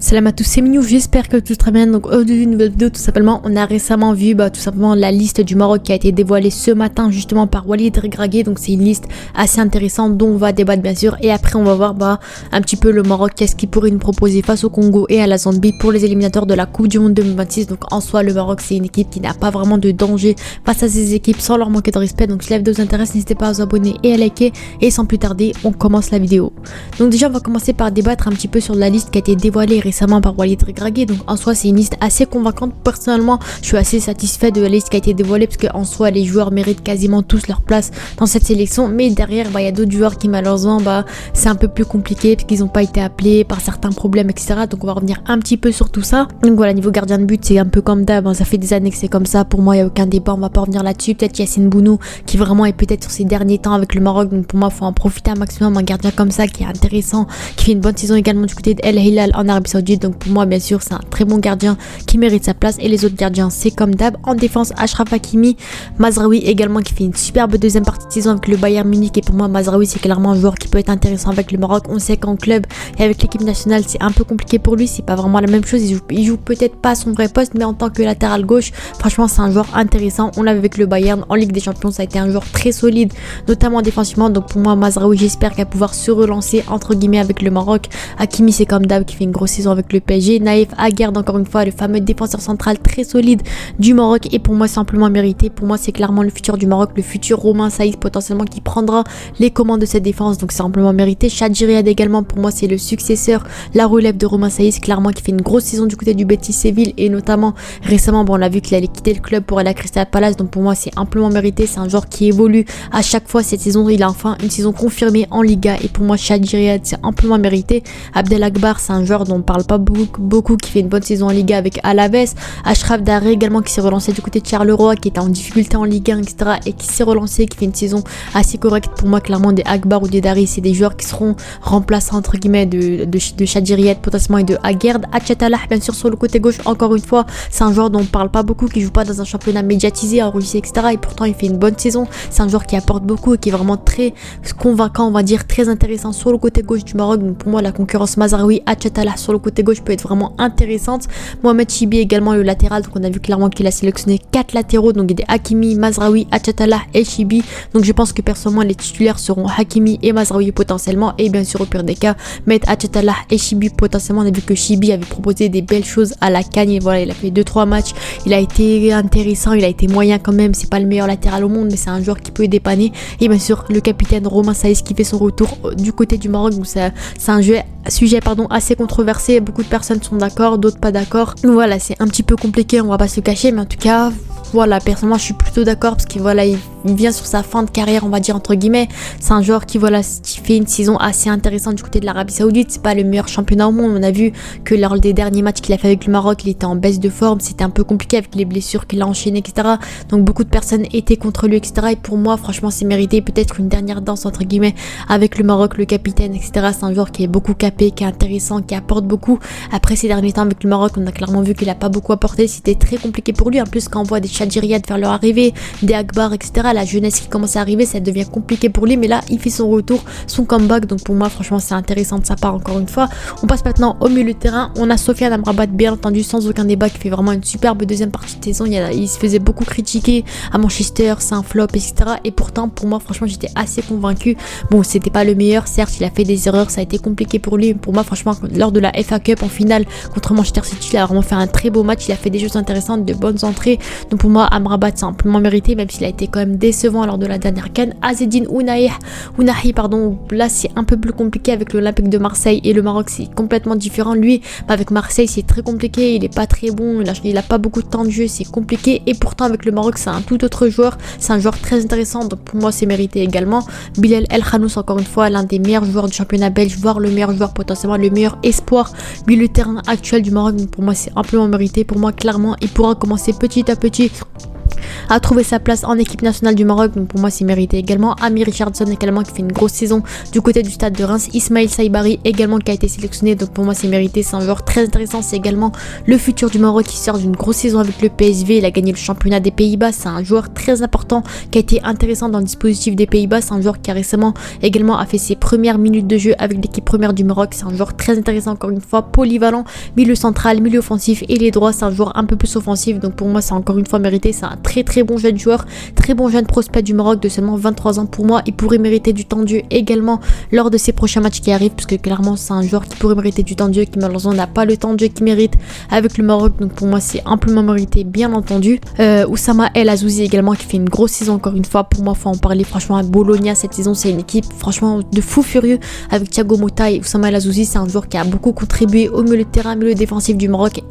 Salam à tous, c'est Minou, j'espère que tout très bien. Donc aujourd'hui une nouvelle vidéo, tout simplement on a récemment vu tout simplement la liste du Maroc qui a été dévoilée ce matin justement par Walid Regragui. Donc c'est une liste assez intéressante dont on va débattre bien sûr, et après on va voir un petit peu le Maroc, qu'est-ce qu'il pourrait nous proposer face au Congo et à la Zambie pour les éliminatoires de la Coupe du Monde 2026. Donc en soi le Maroc c'est une équipe qui n'a pas vraiment de danger face à ces équipes sans leur manquer de respect. Donc si la vidéo vous intéresse, n'hésitez pas à vous abonner et à liker, et sans plus tarder on commence la vidéo. Donc déjà on va commencer par débattre un petit peu sur la liste qui a été dévoilée récemment par Walid Regragui. Donc en soi c'est une liste assez convaincante. Personnellement je suis assez satisfait de la liste qui a été dévoilée, parce qu'en soi les joueurs méritent quasiment tous leur place dans cette sélection, mais derrière y a d'autres joueurs qui malheureusement c'est un peu plus compliqué parce qu'ils n'ont pas été appelés par certains problèmes, etc. Donc on va revenir un petit peu sur tout ça. Donc voilà, niveau gardien de but c'est un peu comme d'hab, ça fait des années que c'est comme ça, pour moi il n'y a aucun débat, on va pas revenir là-dessus. Peut-être Yassine Bounou qui vraiment est peut-être sur ses derniers temps avec le Maroc, donc pour moi il faut en profiter un maximum, un gardien comme ça qui est intéressant, qui fait une bonne saison également du côté de El Hilal en Arabie Saoudite. Donc pour moi bien sûr c'est un très bon gardien qui mérite sa place, et les autres gardiens c'est comme d'hab. En défense Achraf Hakimi, Mazraoui également qui fait une superbe deuxième partie de saison avec le Bayern Munich, et pour moi Mazraoui c'est clairement un joueur qui peut être intéressant avec le Maroc. On sait qu'en club et avec l'équipe nationale c'est un peu compliqué pour lui, c'est pas vraiment la même chose, il joue peut-être pas son vrai poste, mais en tant que latéral gauche franchement c'est un joueur intéressant. On l'avait avec le Bayern en Ligue des Champions, ça a été un joueur très solide notamment défensivement. Donc pour moi Mazraoui, j'espère qu'il va pouvoir se relancer entre guillemets avec le Maroc. Hakimi c'est comme d'hab qui fait une grosse saison avec le PSG. Naïf Aguerd encore une fois, le fameux défenseur central très solide du Maroc, et pour moi simplement mérité. Pour moi c'est clairement le futur du Maroc, le futur Romain Saïs potentiellement qui prendra les commandes de cette défense, donc c'est amplement mérité. Chadji Riyad également pour moi c'est le successeur, la relève de Romain Saïs clairement, qui fait une grosse saison du côté du Betis Séville, et notamment récemment on l'a vu qu'il allait quitter le club pour aller à Crystal Palace. Donc pour moi c'est amplement mérité, c'est un joueur qui évolue à chaque fois. Cette saison il a enfin une saison confirmée en Liga, et pour moi Chadji Riyad c'est amplement mérité. Abdel Akbar c'est un joueur dont on parle pas beaucoup, qui fait une bonne saison en Liga avec Alaves. Achraf Daré également qui s'est relancé du côté de Charleroi, qui était en difficulté en Ligue 1 etc, et qui s'est relancé, qui fait une saison assez correcte. Pour moi clairement des Akbar ou des Dari c'est des joueurs qui seront remplaçants entre guillemets de Chadji Riyad potentiellement et de Aguerd. Achatala bien sûr sur le côté gauche, encore une fois c'est un joueur dont on parle pas beaucoup, qui joue pas dans un championnat médiatisé en Russie etc, et pourtant il fait une bonne saison. C'est un joueur qui apporte beaucoup et qui est vraiment très convaincant, on va dire très intéressant sur le côté gauche du Maroc. Donc pour moi la concurrence Mazraoui Achatala sur le côté gauche peut être vraiment intéressante. Mohamed Chibi également le latéral, donc on a vu clairement qu'il a sélectionné 4 latéraux, donc des Hakimi, Mazraoui, Achatala et Chibi. Donc je pense que personnellement les titulaires seront Hakimi et Mazraoui potentiellement, et bien sûr au pire des cas mettre Achatala et Chibi potentiellement. On a vu que Chibi avait proposé des belles choses à la CAN, et voilà il a fait 2-3 matchs, il a été intéressant, il a été moyen quand même, c'est pas le meilleur latéral au monde mais c'est un joueur qui peut dépanner. Et bien sûr le capitaine Romain Saïs qui fait son retour du côté du Maroc, donc c'est un sujet assez controversé, beaucoup de personnes sont d'accord, d'autres pas d'accord. Voilà, c'est un petit peu compliqué, on va pas se cacher, mais en tout cas voilà, personnellement je suis plutôt d'accord, parce que voilà il vient sur sa fin de carrière on va dire entre guillemets. C'est un joueur qui fait une saison assez intéressante du côté de l'Arabie Saoudite, c'est pas le meilleur championnat au monde, on a vu que lors des derniers matchs qu'il a fait avec le Maroc il était en baisse de forme, c'était un peu compliqué avec les blessures qu'il a enchaînées etc, donc beaucoup de personnes étaient contre lui etc, et pour moi franchement c'est mérité, peut-être une dernière danse entre guillemets avec le Maroc, le capitaine etc. C'est un joueur qui est beaucoup capé, qui est intéressant, qui apporte beaucoup. Après ces derniers temps avec le Maroc on a clairement vu qu'il a pas beaucoup apporté, c'était très compliqué pour lui. En plus quand on voit des Chadji Riyad faire leur arrivée, des Akbar etc, la jeunesse qui commence à arriver, ça devient compliqué pour lui, mais là il fait son retour, son comeback, donc pour moi franchement c'est intéressant de sa part encore une fois. On passe maintenant au milieu de terrain, on a Sofiane Amrabat bien entendu sans aucun débat, qui fait vraiment une superbe deuxième partie de saison. Il se faisait beaucoup critiquer à Manchester, c'est un flop etc, et pourtant pour moi franchement j'étais assez convaincu. Bon c'était pas le meilleur, certes il a fait des erreurs, ça a été compliqué pour lui, pour moi franchement lors de la FA Cup en finale contre Manchester City il a vraiment fait un très beau match, il a fait des choses intéressantes, de bonnes entrées. Donc pour moi Amrabat c'est amplement mérité, même s'il a été quand même décevant lors de la dernière CAN. Azzedine Ounahi là c'est un peu plus compliqué avec l'Olympique de Marseille, et le Maroc c'est complètement différent. Lui avec Marseille c'est très compliqué, il est pas très bon, il a pas beaucoup de temps de jeu, c'est compliqué, et pourtant avec le Maroc c'est un tout autre joueur, c'est un joueur très intéressant, donc pour moi c'est mérité également. Bilal El Khanous encore une fois l'un des meilleurs joueurs du championnat belge, voire le meilleur joueur, potentiellement le meilleur espoir milieu de terrain actuel du Maroc, donc pour moi c'est amplement mérité. Pour moi clairement il pourra commencer petit à petit à trouver sa place en équipe nationale du Maroc, donc pour moi c'est mérité également. Ami Richardson également qui fait une grosse saison du côté du stade de Reims. Ismail Saibari également qui a été sélectionné, donc pour moi c'est mérité, c'est un joueur très intéressant, c'est également le futur du Maroc qui sort d'une grosse saison avec le PSV, il a gagné le championnat des Pays-Bas, c'est un joueur très important qui a été intéressant dans le dispositif des Pays-Bas, c'est un joueur qui a récemment également a fait ses premières minutes de jeu avec l'équipe première du Maroc, c'est un joueur très intéressant encore une fois, polyvalent, milieu central, milieu offensif et les droits, c'est un joueur un peu plus offensif, donc pour moi c'est encore une fois mérité, c'est un très très bon jeune joueur, très bon jeune prospect du Maroc de seulement 23 ans. Pour moi il pourrait mériter du temps de jeu également lors de ses prochains matchs qui arrivent, parce que clairement c'est un joueur qui pourrait mériter du temps de jeu, qui malheureusement n'a pas le temps de jeu qu'il mérite avec le Maroc, donc pour moi c'est amplement mérité bien entendu. Oussama El Azouzi également qui fait une grosse saison encore une fois, pour moi faut en parler franchement. À Bologna cette saison c'est une équipe franchement de fou furieux avec Thiago Motta et Oussama El Azouzi, c'est un joueur qui a beaucoup contribué au milieu de terrain, milieu défensif du Maroc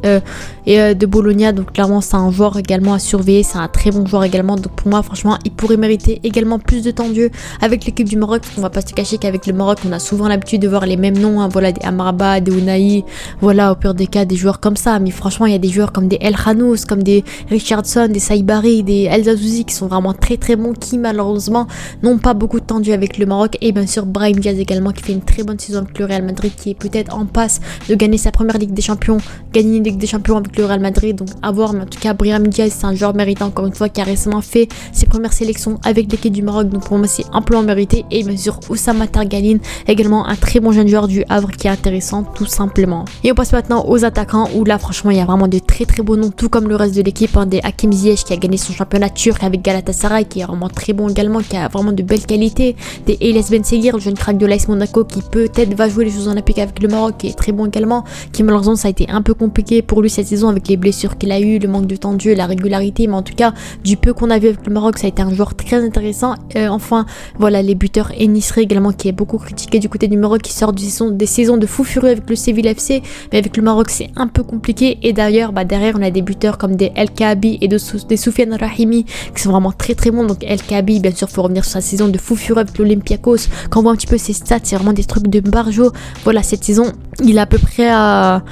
et de Bologna, donc clairement c'est un joueur également à surveiller, c'est un très bon joueur également, donc pour moi franchement il pourrait mériter également plus de temps de jeu avec l'équipe du Maroc, parce qu'on va pas se cacher qu'avec le Maroc on a souvent l'habitude de voir les mêmes noms, hein, voilà, des Amrabat, des Ounahi, voilà, au pire des cas des joueurs comme ça, mais franchement il y a des joueurs comme des El Khanous, comme des Richardson, des Saibari, des El Azouzi qui sont vraiment très très bons, qui malheureusement n'ont pas beaucoup de temps de jeu avec le Maroc. Et bien sûr Brahim Diaz également qui fait une très bonne saison avec le Real Madrid, qui est peut-être en passe de gagner sa première Ligue des Champions, gagner une Ligue des Champions avec le Real Madrid, donc à voir, mais en tout cas Brahim Diaz c'est un joueur méritant encore une fois, qui a récemment fait ses premières sélections avec l'équipe du Maroc, donc pour moi c'est amplement mérité. Et bien sûr Oussama Targaline également, un très bon jeune joueur du Havre qui est intéressant tout simplement. Et on passe maintenant aux attaquants, où là franchement il y a vraiment de très très beaux noms, tout comme le reste de l'équipe, hein, des Hakim Ziyech qui a gagné son championnat turc avec Galatasaray, qui est vraiment très bon également, qui a vraiment de belles qualités, des Eles Ben Seguir, le jeune crack de l'AS Monaco qui peut-être va jouer les Jeux Olympiques avec le Maroc, qui est très bon également, qui malheureusement ça a été un peu compliqué pour lui cette saison avec les blessures qu'il a eu, le manque de temps de jeu, la régularité, mais en tout cas du peu qu'on a vu avec le Maroc ça a été un joueur très intéressant. Enfin voilà les buteurs, Enisri également qui est beaucoup critiqué du côté du Maroc, qui sort des saisons de fou furieux avec le Séville FC, mais avec le Maroc c'est un peu compliqué. Et d'ailleurs derrière on a des buteurs comme des El Kaabi et des Soufiane Rahimi qui sont vraiment très très bons. Donc El Kaabi bien sûr faut revenir sur sa saison de fou furieux avec l'Olympiakos, quand on voit un petit peu ses stats c'est vraiment des trucs de barjo. Voilà, cette saison il est à peu près à...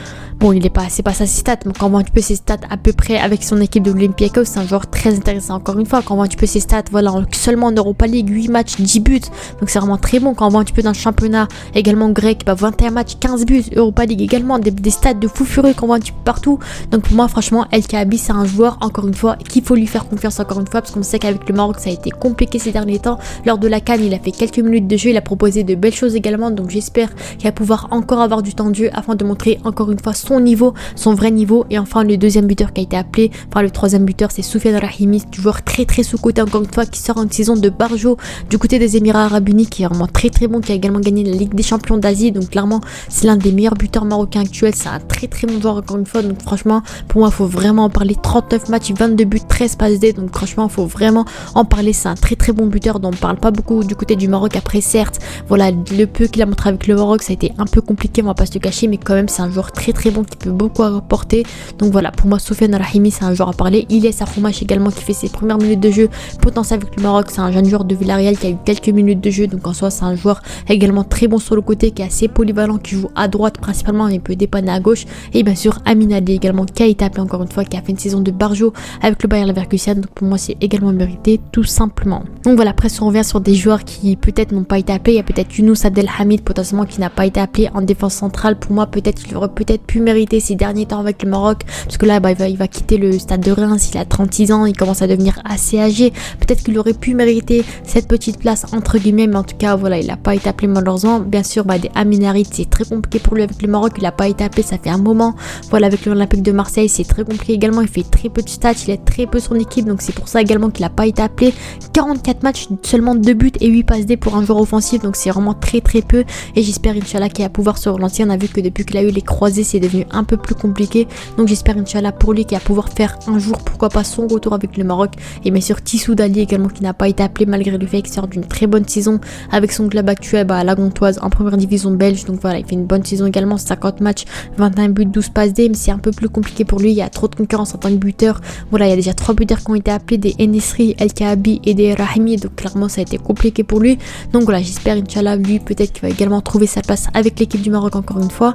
Bon, c'est pas sa stat, mais quand on voit un petit peu ses stats à peu près avec son équipe de l'Olympiakos, c'est un joueur très intéressant encore une fois. Quand on voit un petit peu ses stats, voilà, seulement en Europa League, 8 matchs, 10 buts, donc c'est vraiment très bon. Quand on voit un petit peu dans le championnat également grec, 21 matchs, 15 buts, Europa League également, des stats de fou furieux qu'on voit un petit peu partout. Donc pour moi, franchement, El Kaabi, c'est un joueur, encore une fois, qu'il faut lui faire confiance encore une fois, parce qu'on sait qu'avec le Maroc, ça a été compliqué ces derniers temps. Lors de la CAN, il a fait quelques minutes de jeu, il a proposé de belles choses également, donc j'espère qu'il va pouvoir encore avoir du temps de jeu afin de montrer encore une fois son niveau, son vrai niveau. Et enfin le deuxième buteur qui a été appelé, le troisième buteur c'est Soufiane Rahimi, joueur très très sous-côté encore une fois, qui sort en saison de barjo du côté des Émirats Arabes Unis, qui est vraiment très très bon, qui a également gagné la Ligue des Champions d'Asie, donc clairement c'est l'un des meilleurs buteurs marocains actuels, c'est un très très bon joueur encore une fois, donc franchement pour moi il faut vraiment en parler. 39 matchs, 22 buts, 13 passes D, donc franchement il faut vraiment en parler, c'est un très très bon buteur dont on parle pas beaucoup du côté du Maroc. Après certes voilà, le peu qu'il a montré avec le Maroc ça a été un peu compliqué, on va pas se le cacher, mais quand même c'est un joueur très très bon qui peut beaucoup apporter. Donc voilà, pour moi Soufiane Rahimi c'est un joueur à parler. Ilyes Akhoumache également qui fait ses premières minutes de jeu potentiel avec le Maroc, c'est un jeune joueur de Villarreal qui a eu quelques minutes de jeu, donc en soi c'est un joueur également très bon sur le côté, qui est assez polyvalent, qui joue à droite principalement, il peut dépanner à gauche. Et bien sûr Amin Ali également qui a été appelé encore une fois, qui a fait une saison de barjo avec le Bayer Leverkusen, donc pour moi c'est également mérité tout simplement. Donc voilà, après si on revient sur des joueurs qui peut-être n'ont pas été appelés, il y a peut-être Younous Abdelhamid potentiellement qui n'a pas été appelé en défense centrale. Pour moi peut-être qu'il aurait peut-être pu mériter ces derniers temps avec le Maroc, parce que là il va quitter le stade de Reims, il a 36 ans, il commence à devenir assez âgé, peut-être qu'il aurait pu mériter cette petite place entre guillemets, mais en tout cas voilà, il n'a pas été appelé malheureusement. Bien sûr des Amin Harit, c'est très compliqué pour lui avec le Maroc, il n'a pas été appelé, ça fait un moment. Voilà, avec l'Olympique de Marseille c'est très compliqué également, il fait très peu de stats, il est très peu son équipe, donc c'est pour ça également qu'il n'a pas été appelé. 44 matchs, seulement 2 buts et 8 passes D pour un joueur offensif, donc c'est vraiment très très peu, et j'espère Inch'Allah qu'il va pouvoir se relancer. On a vu que depuis qu'il a eu les croisés c'est devenu un peu plus compliqué, donc j'espère Inch'Allah pour lui qu'il va pouvoir faire un jour pourquoi pas son retour avec le Maroc. Et bien sûr Tissou Dali également qui n'a pas été appelé malgré le fait qu'il sort d'une très bonne saison avec son club actuel à la Gantoise en première division belge, donc voilà il fait une bonne saison également, 50 matchs, 21 buts, 12 passes D, mais c'est un peu plus compliqué pour lui, il y a trop de concurrence en tant que buteur. Voilà, il y a déjà 3 buteurs qui ont été appelés, des Enisri, El Kaabi et des Rahimi, donc clairement ça a été compliqué pour lui. Donc voilà, j'espère Inch'Allah lui peut-être qu'il va également trouver sa place avec l'équipe du Maroc encore une fois.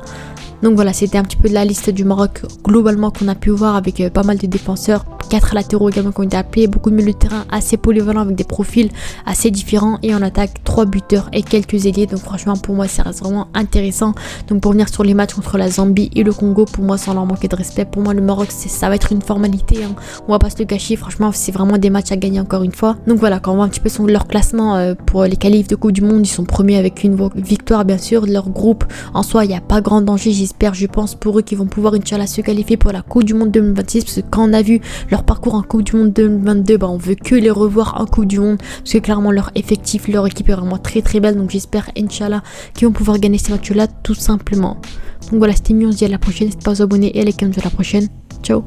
Donc voilà, c'était un petit peu de la liste du Maroc globalement qu'on a pu voir avec pas mal de défenseurs, 4 latéraux également qui ont été appelés, beaucoup de milieux de terrain assez polyvalents avec des profils assez différents et en attaque 3 buteurs et quelques ailiers. Donc franchement pour moi ça reste vraiment intéressant. Donc pour venir sur les matchs contre la Zambie et le Congo, pour moi sans leur manquer de respect, pour moi le Maroc ça va être une formalité, hein. On va pas se le cacher, franchement c'est vraiment des matchs à gagner encore une fois. Donc voilà, quand on voit un petit peu leur classement pour les qualifs de Coupe du Monde, ils sont premiers avec une victoire bien sûr. Leur groupe en soi il n'y a pas grand danger, j'espère, je pense pour eux qu'ils vont pouvoir Inch'Allah se qualifier pour la Coupe du Monde 2026, parce que quand on a vu leur parcours en Coupe du Monde 2022, on veut que les revoir en Coupe du Monde, parce que clairement leur effectif, leur équipe est vraiment très très belle. Donc j'espère Inch'Allah qu'ils vont pouvoir gagner ces matchs là tout simplement. Donc voilà, c'était mieux, on se dit à la prochaine, n'hésitez pas à vous abonner et à liker, à la prochaine, ciao.